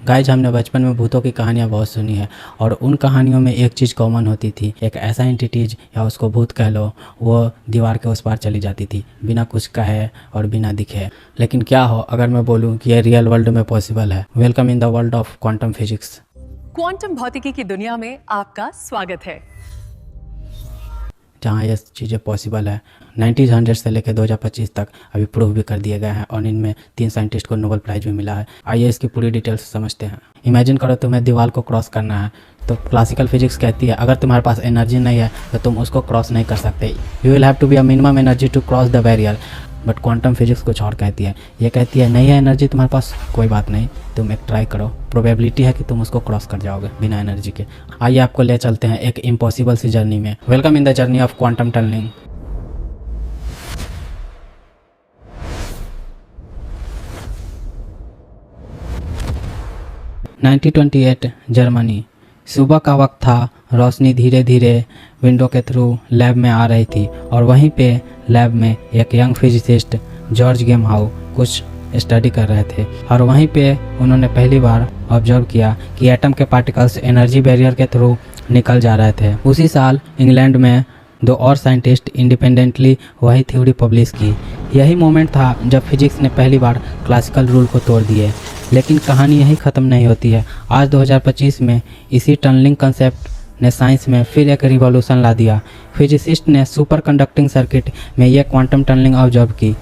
Guys हमने बचपन में भूतों की कहानियाँ बहुत सुनी है और उन कहानियों में एक चीज़ कॉमन होती थी। एक ऐसा एंटिटीज या उसको भूत कह लो, वो दीवार के उस पार चली जाती थी बिना कुछ कहे और बिना दिखे। लेकिन क्या हो अगर मैं बोलूँ कि ये रियल वर्ल्ड में पॉसिबल है। Welcome in the world of quantum physics. Quantum भौतिकी की दुनिया में आपका स्वागत है, जहाँ ये चीज़ें पॉसिबल है। 1900 से लेकर 2025 तक अभी प्रूव भी कर दिए गए हैं और इनमें 3 साइंटिस्ट को नोबेल प्राइज़ भी मिला है। आइए इसकी पूरी डिटेल्स समझते हैं। इमेजिन करो तुम्हें दीवार को क्रॉस करना है, तो क्लासिकल फिजिक्स कहती है अगर तुम्हारे पास एनर्जी नहीं है तो तुम उसको क्रॉस नहीं कर सकते। You will have to be a minimum energy to cross the barrier. But quantum physics कुछ और कहती है। ये कहती है नहीं है एनर्जी तुम्हारे पास, कोई बात नहीं, तुम एक ट्राई करो, प्रोबेबिलिटी है कि तुम उसको क्रॉस कर जाओगे बिना एनर्जी के। आइए आपको ले चलते हैं एक इम्पॉसिबल सी जर्नी में। Welcome in the journey of quantum tunneling. Germany. सुबह का वक्त था, रोशनी धीरे धीरे विंडो के थ्रू लैब में आ रही थी और वहीं पे लैब में एक यंग फिजिसिस्ट जॉर्ज गेमहाउ कुछ स्टडी कर रहे थे और वहीं पे उन्होंने पहली बार ऑब्जर्व किया कि एटम के पार्टिकल्स एनर्जी बैरियर के थ्रू निकल जा रहे थे। उसी साल इंग्लैंड में 2 और साइंटिस्ट इंडिपेंडेंटली वही थ्योरी पब्लिश की। यही मोमेंट था जब फिजिक्स ने पहली बार क्लासिकल रूल को तोड़ दिए। लेकिन कहानी यही ख़त्म नहीं होती है। आज 2025 में इसी टनलिंग कंसेप्ट ने साइंस में फिर एक रिवॉल्यूशन ला दिया। फिजिसिस्ट ने सुपर कंडक्टिंग सर्किट में यह क्वांटम टनलिंग ऑब्जर्व की,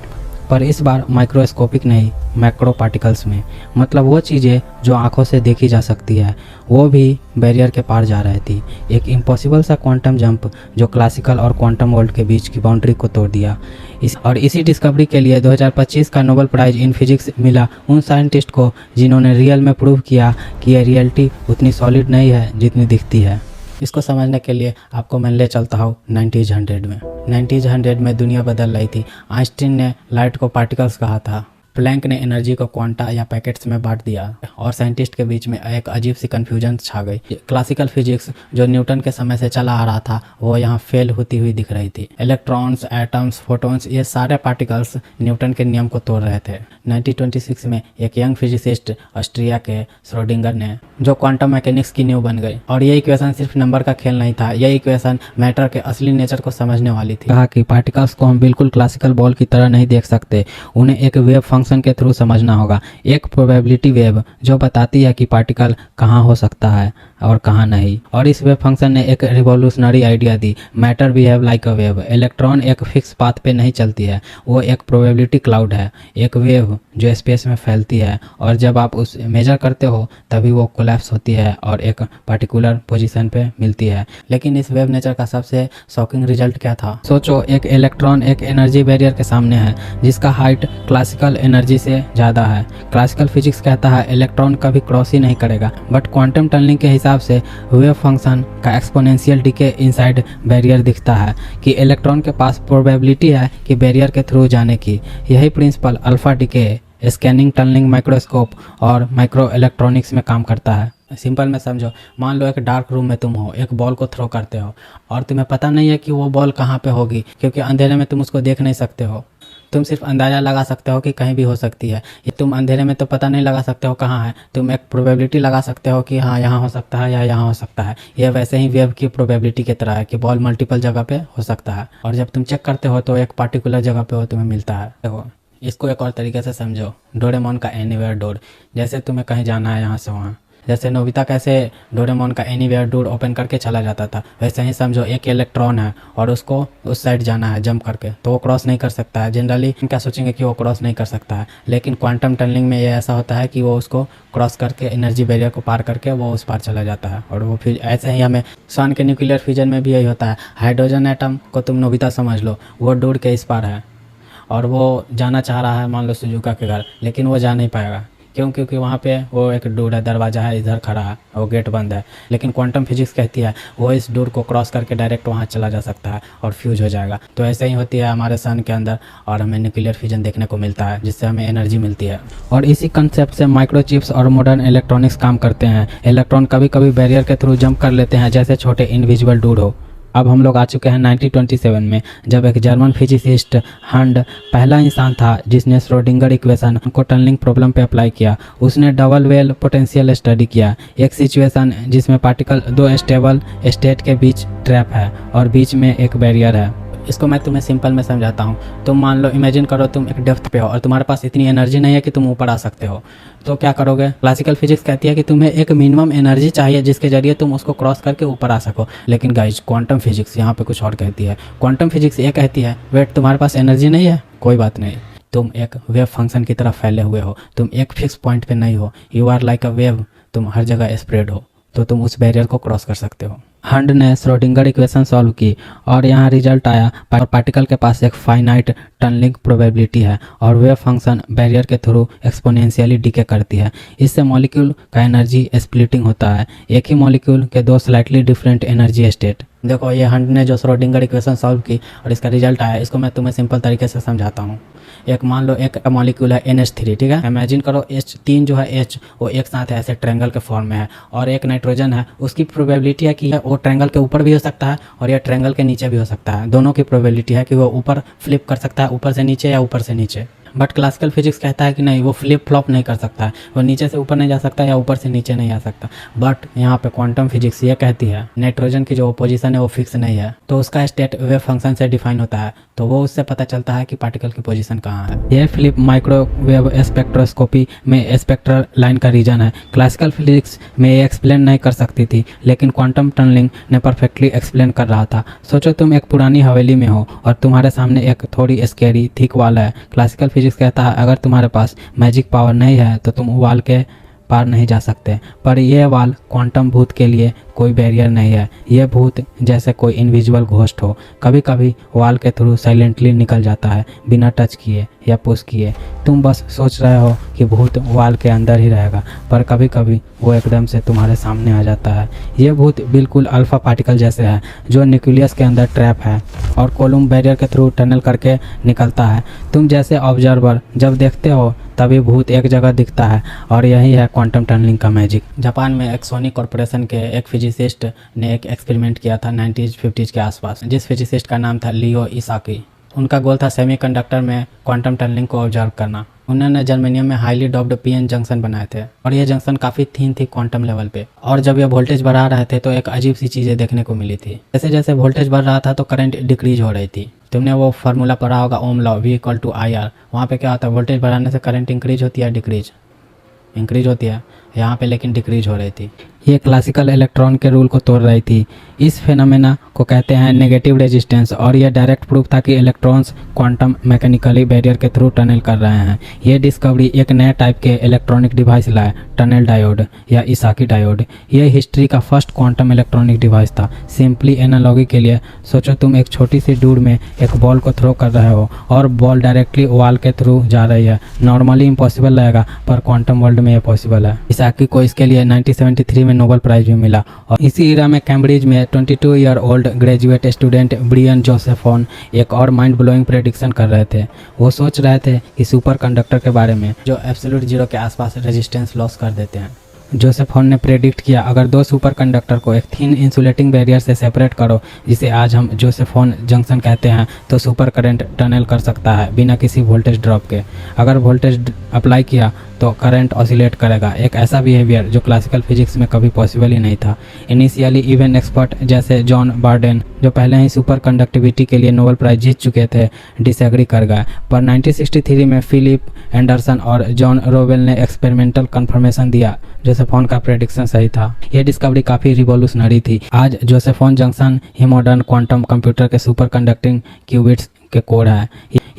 पर इस बार माइक्रोस्कोपिक नहीं, मैक्रो पार्टिकल्स में। मतलब वो चीज़ें जो आंखों से देखी जा सकती है वो भी बैरियर के पार जा रही थी। एक इम्पॉसिबल सा क्वांटम जंप जो क्लासिकल और क्वांटम वर्ल्ड के बीच की बाउंड्री को तोड़ दिया। इसी डिस्कवरी के लिए 2025 का नोबेल प्राइज़ इन फिजिक्स मिला उन साइंटिस्ट को जिन्होंने रियल में प्रूव किया कि ये रियलिटी उतनी सॉलिड नहीं है जितनी दिखती है। इसको समझने के लिए आपको मैं ले चलता हूँ 1900 में। 1900 में दुनिया बदल रही थी। आइंस्टीन ने लाइट को पार्टिकल्स कहा था, प्लैंक ने एनर्जी को क्वांटा या पैकेट्स में बांट दिया और साइंटिस्ट के बीच में एक अजीब सी कन्फ्यूजन छा गई। क्लासिकल फिजिक्स जो न्यूटन के समय से चला आ रहा था वो यहाँ फेल होती हुई दिख रही थी। इलेक्ट्रॉन्स, एटम्स, फोटॉन्स, ये सारे पार्टिकल्स न्यूटन के नियम को तोड़ रहे थे। 1926 में एक यंग फिजिसिस्ट ऑस्ट्रिया के श्रोडिंगर ने जो क्वांटम मैकेनिक्स की नींव बन गई। और ये इक्वेशन सिर्फ नंबर का खेल नहीं था, ये इक्वेशन मैटर के असली नेचर को समझने वाली थी। कहा कि पार्टिकल्स को हम बिल्कुल क्लासिकल बॉल की तरह नहीं देख सकते, उन्हें एक वेव फंक्शन के थ्रू समझना होगा। एक प्रोबेबिलिटी वेव जो बताती है कि पार्टिकल कहाँ हो सकता है और कहाँ नहीं। और इस वेव फंक्शन ने एक revolutionary idea the, matter behave like a wave. Electron एक फिक्स पाथ पे नहीं चलती है, वो एक प्रोबेबिलिटी क्लाउड है, एक वेव जो स्पेस में फैलती है और जब आप उस मेजर करते हो तभी वो कोलैप्स होती है और एक पर्टिकुलर पोजीशन पे मिलती है। लेकिन इस वेव नेचर का सबसे शॉकिंग रिजल्ट क्या था? सोचो, एक इलेक्ट्रॉन एक एनर्जी बैरियर के सामने है जिसका हाइट क्लासिकल एनर्जी से ज़्यादा है। क्लासिकल फिजिक्स कहता है इलेक्ट्रॉन कभी क्रॉस ही नहीं करेगा, बट क्वांटम टनलिंग के हिसाब से वेव फंक्शन का एक्सपोनेंशियल डिके इनसाइड बैरियर दिखता है कि इलेक्ट्रॉन के पास प्रोबेबिलिटी है कि बैरियर के थ्रू जाने की। यही principle alpha decay, scanning, tunneling, microscope और माइक्रो इलेक्ट्रॉनिक्स में काम करता है। सिंपल में समझो, मान लो एक डार्क रूम में तुम हो, एक बॉल को थ्रो करते हो और तुम्हें पता नहीं है कि वो बॉल कहाँ पे होगी, क्योंकि अंधेरे में तुम उसको देख नहीं सकते हो। तुम सिर्फ अंदाज़ा लगा सकते हो कि कहीं भी हो सकती है। ये तुम अंधेरे में तो पता नहीं लगा सकते हो कहाँ है, तुम एक प्रोबेबिलिटी लगा सकते हो कि हाँ यहाँ हो सकता है या यहाँ हो सकता है। ये वैसे ही वेव की प्रोबेबिलिटी की तरह है कि बॉल मल्टीपल जगह पे हो सकता है और जब तुम चेक करते हो तो एक पार्टिकुलर जगह पे वो तुम्हें मिलता है। देखो, इसको एक और तरीके से समझो, डोरेमोन का एनीवेयर डोर। जैसे तुम्हें कहीं जाना है यहाँ से वहाँ, जैसे नोबिता कैसे डोरेमोन का एनीवेयर डोर ओपन करके चला जाता था, वैसे ही समझो एक इलेक्ट्रॉन है और उसको उस साइड जाना है जंप करके, तो वो क्रॉस नहीं कर सकता है। जनरली हम क्या सोचेंगे कि वो क्रॉस नहीं कर सकता है, लेकिन क्वांटम टनलिंग में ये ऐसा होता है कि वो उसको क्रॉस करके एनर्जी बैरियर को पार करके वो उस पार चला जाता है। और वो फिर ऐसे ही हमें सन के न्यूक्लियर फ्यूजन में भी यही होता है। हाइड्रोजन एटम को तुम नोबिता समझ लो, वो डोर के इस पार है और वो जाना चाह रहा है मान लो सुजुका के घर, लेकिन वो जा नहीं पाएगा। क्यों? क्योंकि वहाँ पे वो एक डोर है, दरवाज़ा है, इधर खड़ा है, वो गेट बंद है। लेकिन क्वांटम फिजिक्स कहती है वो इस डोर को क्रॉस करके डायरेक्ट वहाँ चला जा सकता है और फ्यूज हो जाएगा। तो ऐसे ही होती है हमारे सन के अंदर और हमें न्यूक्लियर फ्यूजन देखने को मिलता है जिससे हमें एनर्जी मिलती है। और इसी कंसेप्ट से माइक्रोचिप्स और मॉडर्न इलेक्ट्रॉनिक्स काम करते हैं। इलेक्ट्रॉन कभी कभी बैरियर के थ्रू जंप कर लेते हैं, जैसे छोटे इनविजिबल डोर हो। अब हम लोग आ चुके हैं 1927 में, जब एक जर्मन फिजिसिस्ट हंड पहला इंसान था जिसने श्रोडिंगर इक्वेशन को टनलिंग प्रॉब्लम पे अप्लाई किया। उसने डबल वेल पोटेंशियल स्टडी किया, एक सिचुएशन जिसमें पार्टिकल दो स्टेबल स्टेट के बीच ट्रैप है और बीच में एक बैरियर है। इसको मैं तुम्हें सिंपल में समझाता हूँ। तुम मान लो, इमेजिन करो तुम एक डेप्थ पे हो और तुम्हारे पास इतनी एनर्जी नहीं है कि तुम ऊपर आ सकते हो, तो क्या करोगे? क्लासिकल फिजिक्स कहती है कि तुम्हें एक मिनिमम एनर्जी चाहिए जिसके जरिए तुम उसको क्रॉस करके ऊपर आ सको। लेकिन गाइज, क्वांटम फिजिक्स यहाँ पे कुछ और कहती है। क्वांटम फिजिक्स ये कहती है, वेट, तुम्हारे पास एनर्जी नहीं है, कोई बात नहीं, तुम एक वेव फंक्शन की तरफ फैले हुए हो, तुम एक फिक्स पॉइंट पे नहीं हो, you are like a wave, तुम हर जगह स्प्रेड हो, तो तुम उस बैरियर को क्रॉस कर सकते हो। हंड ने श्रोडिंगर इक्वेशन सॉल्व की और यहाँ रिजल्ट आया, पार्टिकल के पास एक फाइनाइट टनलिंग प्रोबेबिलिटी है और वेव फंक्शन बैरियर के थ्रू एक्सपोनेंशियली डिके करती है। इससे मॉलिक्यूल का एनर्जी स्प्लिटिंग होता है, एक ही मॉलिक्यूल के दो स्लाइटली डिफरेंट एनर्जी स्टेट। देखो, ये हंड ने जो श्रोडिंगर इक्वेशन सॉल्व की और इसका रिजल्ट आया, इसको मैं तुम्हें सिंपल तरीके से समझाता हूँ। एक मान लो एक मॉलिक्यूल है NH3, ठीक है। इमेजिन करो H3 जो है H वो एक साथ ऐसे ट्रायंगल के फॉर्म में है, और एक नाइट्रोजन है, उसकी प्रोबेबिलिटी है कि वो ट्रायंगल के ऊपर भी हो सकता है और या ट्रायंगल के नीचे भी हो सकता है। दोनों की प्रोबेबिलिटी है कि वो ऊपर फ्लिप कर सकता है, ऊपर से नीचे या ऊपर से नीचे। बट क्लासिकल फिजिक्स कहता है कि नहीं, वो फ्लिप फ्लॉप नहीं कर सकता है, वो नीचे से ऊपर नहीं जा सकता या ऊपर से नीचे नहीं आ सकता। बट यहाँ पे क्वांटम फिजिक्स ये कहती है नाइट्रोजन की जो पोजीशन है वो फिक्स नहीं है, तो उसका स्टेट वेव फंक्शन से डिफाइन होता है, तो वो उससे पता चलता है कि पार्टिकल की पोजीशन कहाँ है। ये फ्लिप माइक्रोवेव स्पेक्ट्रोस्कोपी में स्पेक्ट्रल लाइन का रीजन है। क्लासिकल फिजिक्स में ये एक्सप्लेन नहीं कर सकती थी, लेकिन क्वांटम टनलिंग ने परफेक्टली एक्सप्लेन कर रहा था। सोचो तुम एक पुरानी हवेली में हो और तुम्हारे सामने एक थोड़ी स्कैरी थिक वॉल है। क्लासिकल फिजिक्स कहता है अगर तुम्हारे पास मैजिक पावर नहीं है तो तुम वॉल के पार नहीं जा सकते, पर यह वॉल क्वांटम भूत के लिए कोई बैरियर नहीं है। यह भूत जैसे कोई इनविजिबल घोस्ट हो, कभी कभी वॉल के थ्रू साइलेंटली निकल जाता है बिना टच किए या पुश किए। तुम बस सोच रहे हो कि भूत वॉल के अंदर ही रहेगा, पर कभी कभी वो एकदम से तुम्हारे सामने आ जाता है। ये भूत बिल्कुल अल्फा पार्टिकल जैसे है जो न्यूक्लियस के अंदर ट्रैप है और कोलुम बैरियर के थ्रू टनल करके निकलता है। तुम जैसे ऑब्जर्वर जब देखते हो तभी भूत एक जगह दिखता है, और यही है क्वांटम टनलिंग का मैजिक। जापान में एक सोनी कॉरपोरेशन के एक फिजिसिस्ट ने एक एक्सपेरिमेंट किया था 1950s के आसपास, जिस फिजिसिस्ट का नाम था लियो इसाकी। उनका गोल था सेमीकंडक्टर में क्वांटम टनलिंग को ऑब्जर्व करना। उन्होंने जर्मेनियम में हाईली डॉप्ड पीएन जंक्शन बनाए थे और ये जंक्शन काफ़ी थीन थी क्वांटम लेवल पे, और जब ये वोल्टेज बढ़ा रहे थे तो एक अजीब सी चीज़ें देखने को मिली थी। जैसे जैसे वोल्टेज बढ़ रहा था तो करंट डिक्रीज हो रही थी। तुमने वो फार्मूला पढ़ा होगा, ओम लॉ, V=IR। वहाँ पे क्या होता है, वोल्टेज बढ़ाने से करंट इंक्रीज होती है, डिक्रीज इंक्रीज होती है। यहाँ पे लेकिन डिक्रीज हो रही थी। ये क्लासिकल इलेक्ट्रॉन के रूल को तोड़ रही थी। इस फेनोमेना को कहते हैं नेगेटिव रेजिस्टेंस, और यह डायरेक्ट प्रूफ था कि इलेक्ट्रॉन्स क्वांटम मैकेनिकली बैरियर के थ्रू टनल कर रहे हैं। ये डिस्कवरी एक नए टाइप के इलेक्ट्रॉनिक डिवाइस लाए, टनल डायोड या इसाकी डायोड। ये हिस्ट्री का फर्स्ट क्वांटम इलेक्ट्रॉनिक डिवाइस था। सिंपली एनालॉजी के लिए सोचो, तुम एक छोटी सी डूर में एक बॉल को थ्रो कर रहे हो और बॉल डायरेक्टली वॉल के थ्रू जा रही है। नॉर्मली इम्पॉसिबल रहेगा, पर क्वांटम वर्ल्ड में यह पॉसिबल है। इसाकी को इसके लिए 1973 में नोबेल प्राइज भी मिला। और इसी इरा में कैम्ब्रिज में 22 year old graduate student Brian Josephson एक और माइंड ब्लोइंग प्रेडिक्शन कर रहे थे। वो सोच रहे थे कि सुपर कंडक्टर के बारे में जो एब्सोल्यूट जीरो के आसपास रेजिस्टेंस लॉस कर देते हैं। जोसेफोन ने प्रेडिक्ट किया, अगर दो सुपर कंडक्टर को एक थिन इंसुलेटिंग बैरियर से सेपरेट करो, जिसे आज हम जोसेफोन जंक्शन कहते हैं, तो सुपर करंट टनल कर सकता है बिना किसी वोल्टेज ड्रॉप के। अगर वोल्टेज अप्लाई किया तो करंट ऑसिलेट करेगा, एक ऐसा बिहेवियर जो क्लासिकल फिजिक्स में कभी पॉसिबल ही नहीं था। इनिशियली इवन एक्सपर्ट जैसे जॉन बार्डेन, जो पहले ही सुपर कंडक्टिविटी के लिए नोबेल प्राइज जीत चुके थे, डिसएग्री कर गए। पर 1963 में फिलिप एंडरसन और जॉन रोवेल ने एक्सपेरिमेंटल कंफर्मेशन दिया, जोसेफोन का प्रेडिक्शन सही था। यह डिस्कवरी काफ़ी रिवोल्यूशनरी थी। आज जोसेफोन जंक्शन ही मॉडर्न क्वांटम कंप्यूटर के सुपर कंडक्टिंग क्यूबिट्स के कोड है।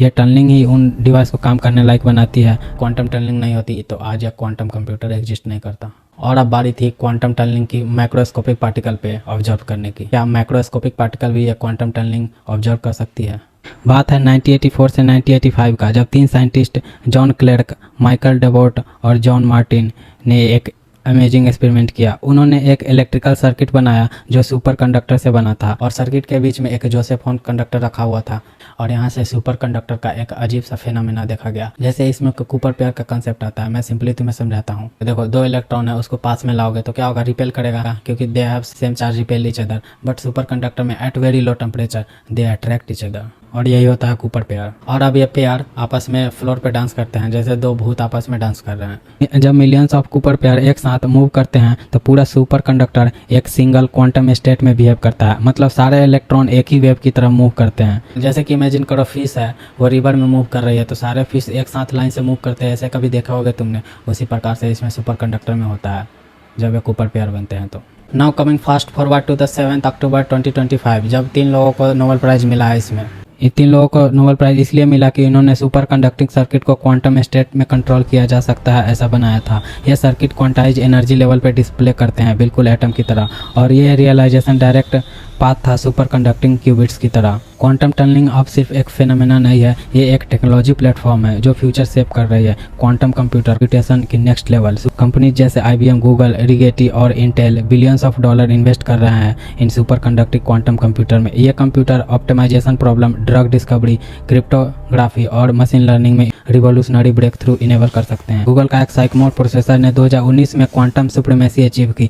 यह टनलिंग ही उन डिवाइस को काम करने लायक बनाती है। क्वांटम टनलिंग नहीं होती तो आज यह क्वांटम कंप्यूटर एग्जिस्ट नहीं करता। और अब बारी थी क्वांटम टनलिंग की मैक्रोस्कोपिक पार्टिकल पे ऑब्जर्व करने की। क्या मैक्रोस्कोपिक पार्टिकल भी यह क्वांटम टनलिंग ऑब्जर्व कर सकती है? बात है 1984 से 1985 का, जब तीन साइंटिस्ट जॉन क्लर्क, माइकल डेबोट और जॉन मार्टिन ने एक अमेजिंग एक्सपेरिमेंट किया। उन्होंने एक इलेक्ट्रिकल सर्किट बनाया जो सुपर कंडक्टर से बना था और सर्किट के बीच में एक जोसेफ हॉर्न कंडक्टर रखा हुआ था और यहाँ से सुपर कंडक्टर का एक अजीब सा फेनोमेना देखा गया। जैसे इसमें कूपर पेयर का कंसेप्ट आता है, मैं सिंपली तुम्हें समझाता हूँ। देखो, दो इलेक्ट्रॉन है, उसको पास में लाओगे तो क्या होगा, रिपेल करेगा क्योंकि they have same charge repel each other. But superconductor में at very low temperature they attract each other, और यही होता है कूपर पेयर। और अब ये पेयर आपस में फ्लोर पे डांस करते हैं जैसे दो भूत आपस में डांस कर रहे हैं। जब मिलियंस ऑफ कूपर पेयर एक साथ मूव करते हैं तो पूरा सुपर कंडक्टर एक सिंगल क्वांटम स्टेट में बिहेव करता है, मतलब सारे इलेक्ट्रॉन एक ही वेव की तरह मूव करते हैं। जैसे कि इमेजिन करो फिश है, वो रिवर में मूव कर रही है तो सारे फिश एक साथ लाइन से मूव करते हैं, ऐसे कभी देखा होगा तुमने। उसी प्रकार से इसमें सुपर कंडक्टर में होता है जब ये कूपर पेयर बनते हैं। तो now coming fast forward to the 7 October 2025, जब 3 लोगों को नोबेल प्राइज़ मिला है। इसमें इन 3 लोगों को नोबेल प्राइज़ इसलिए मिला कि इन्होंने सुपर कंडक्टिंग सर्किट को क्वांटम स्टेट में कंट्रोल किया जा सकता है ऐसा बनाया था। यह सर्किट क्वांटाइज एनर्जी लेवल पे डिस्प्ले करते हैं बिल्कुल एटम की तरह, और यह रियलाइजेशन डायरेक्ट पाथ था सुपर कंडक्टिंग क्यूबिट्स की तरह। क्वांटम टनलिंग अब सिर्फ एक फेनोमेना नहीं है, ये एक टेक्नोलॉजी प्लेटफॉर्म है जो फ्यूचर शेप कर रही है क्वांटम कंप्यूटेशन की नेक्स्ट लेवल। कंपनीज जैसे IBM, गूगल, रिगेटी और Intel billions of dollar invest कर रहे हैं इन सुपर कंडक्टिंग क्वांटम कंप्यूटर में। ये computer optimization problem, drug discovery, cryptography और मशीन लर्निंग में रिवोल्यूशनरी ब्रेक थ्रू इनेबल कर सकते हैं। गूगल का एक साइकोमोर प्रोसेसर ने 2019 में क्वांटम सुप्रीमेसी अचीव की,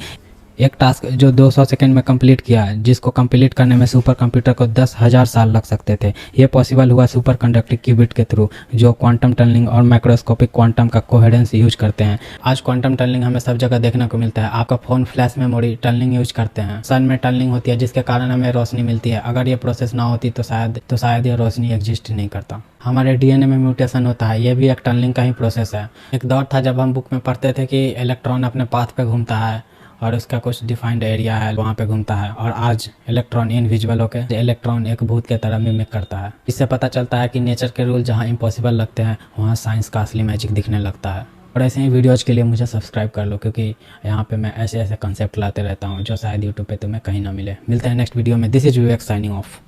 एक टास्क जो 200 सेकंड में कंप्लीट किया, जिसको कंप्लीट करने में सुपर कंप्यूटर को 10,000 साल लग सकते थे। ये पॉसिबल हुआ सुपर कंडक्टिंग क्यूबिट के थ्रू जो क्वांटम टनलिंग और माइक्रोस्कोपिक क्वांटम का कोहेरेंस यूज करते हैं। आज क्वांटम टनलिंग हमें सब जगह देखने को मिलता है। आपका phone flash memory tunneling use करते हैं, सन में टनलिंग होती है जिसके कारण हमें रोशनी मिलती है। अगर ये प्रोसेस ना होती तो शायद ये रोशनी एग्जिस्ट नहीं करता। हमारे DNA में म्यूटेशन होता है, ये भी एक टनलिंग का ही प्रोसेस है। एक दौर था जब हम बुक में पढ़ते थे कि इलेक्ट्रॉन अपने पाथ पे घूमता है और उसका कुछ डिफाइंड एरिया है, वहाँ पे घूमता है, और आज इलेक्ट्रॉन इनविजिबल होकर इलेक्ट्रॉन एक भूत के तरह मिमिक करता है। इससे पता चलता है कि नेचर के रूल जहाँ इम्पॉसिबल लगते हैं वहाँ साइंस का असली मैजिक दिखने लगता है। और ऐसे ही वीडियोज़ के लिए मुझे सब्सक्राइब कर लो, क्योंकि यहाँ पे मैं ऐसे कंसेप्ट लाते रहता हूँ जो शायद यूट्यूब पे तुम्हें कहीं ना मिले। मिलते हैं नेक्स्ट वीडियो में। This is Vivek signing off.